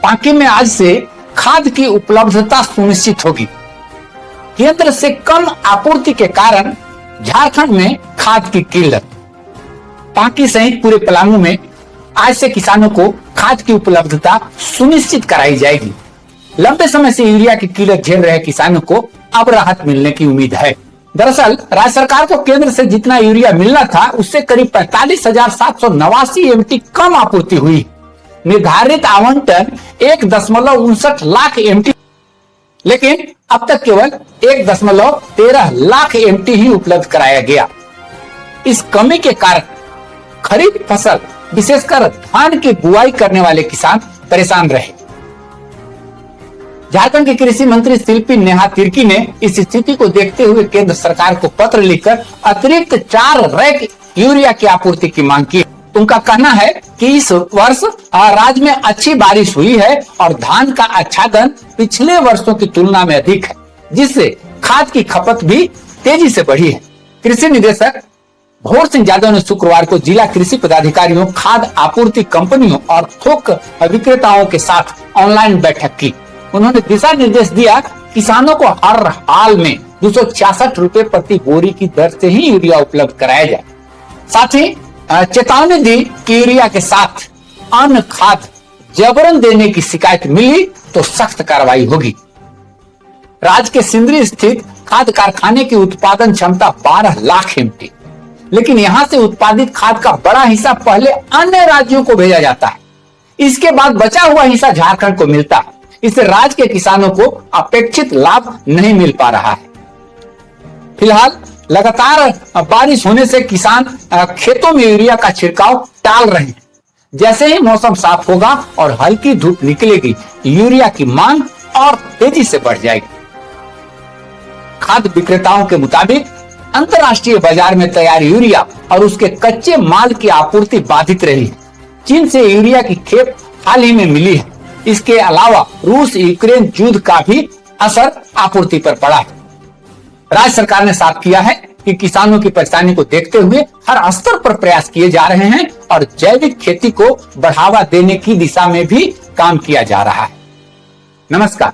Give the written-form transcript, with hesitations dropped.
पांकी में आज से खाद की उपलब्धता सुनिश्चित होगी। केंद्र से कम आपूर्ति के कारण झारखंड में खाद की किल्लत। पांकी सहित पूरे पलामू में आज से किसानों को खाद की उपलब्धता सुनिश्चित कराई जाएगी। लंबे समय से यूरिया की किल्लत झेल रहे किसानों को अब राहत मिलने की उम्मीद है। दरअसल राज्य सरकार को केंद्र से जितना यूरिया मिलना था उससे करीब 45,789 एमटी कम आपूर्ति हुई। निर्धारित आवंटन 1.59 लाख एमटी, लेकिन अब तक केवल 1.13 लाख एमटी ही उपलब्ध कराया गया। इस कमी के कारण खरीफ फसल विशेषकर धान की बुआई करने वाले किसान परेशान रहे। झारखंड के कृषि मंत्री शिल्पी नेहा तिर्की ने इस स्थिति को देखते हुए केंद्र सरकार को पत्र लिखकर अतिरिक्त 4 रैक यूरिया की आपूर्ति की मांग की। उनका कहना है कि इस वर्ष राज्य में अच्छी बारिश हुई है और धान का आच्छादन पिछले वर्षों की तुलना में अधिक है, जिससे खाद की खपत भी तेजी से बढ़ी है। कृषि निदेशक भोर सिंह यादव ने शुक्रवार को जिला कृषि पदाधिकारियों, खाद आपूर्ति कंपनियों और थोक विक्रेताओं के साथ ऑनलाइन बैठक की। उन्होंने दिशा निर्देश दिया किसानों को हर हाल में 266 रुपए प्रति बोरी की दर से ही यूरिया उपलब्ध कराया जाए। साथ ही चेतावनी दी कि यूरिया के साथ अन्य खाद जबरन देने की शिकायत मिली तो सख्त कार्रवाई होगी। राज्य के सिंदरी स्थित खाद कारखाने की उत्पादन क्षमता 12 लाख एमटी, लेकिन यहां से उत्पादित खाद का बड़ा हिस्सा पहले अन्य राज्यों को भेजा जाता है। इसके बाद बचा हुआ हिस्सा झारखंड को मिलता है। इससे राज्य के किसानों को अपेक्षित लाभ नहीं मिल पा रहा है। फिलहाल लगातार बारिश होने से किसान खेतों में यूरिया का छिड़काव टाल रहे हैं। जैसे ही मौसम साफ होगा और हल्की धूप निकलेगी, यूरिया की मांग और तेजी से बढ़ जाएगी। खाद्य विक्रेताओं के मुताबिक अंतर्राष्ट्रीय बाजार में तैयार यूरिया और उसके कच्चे माल की आपूर्ति बाधित रही है। चीन से यूरिया की खेप हाल ही में मिली है। इसके अलावा रूस यूक्रेन युद्ध का भी असर आपूर्ति पर पड़ा है। राज्य सरकार ने साफ किया है कि किसानों की परेशानी को देखते हुए हर स्तर पर प्रयास किए जा रहे हैं और जैविक खेती को बढ़ावा देने की दिशा में भी काम किया जा रहा है। नमस्कार।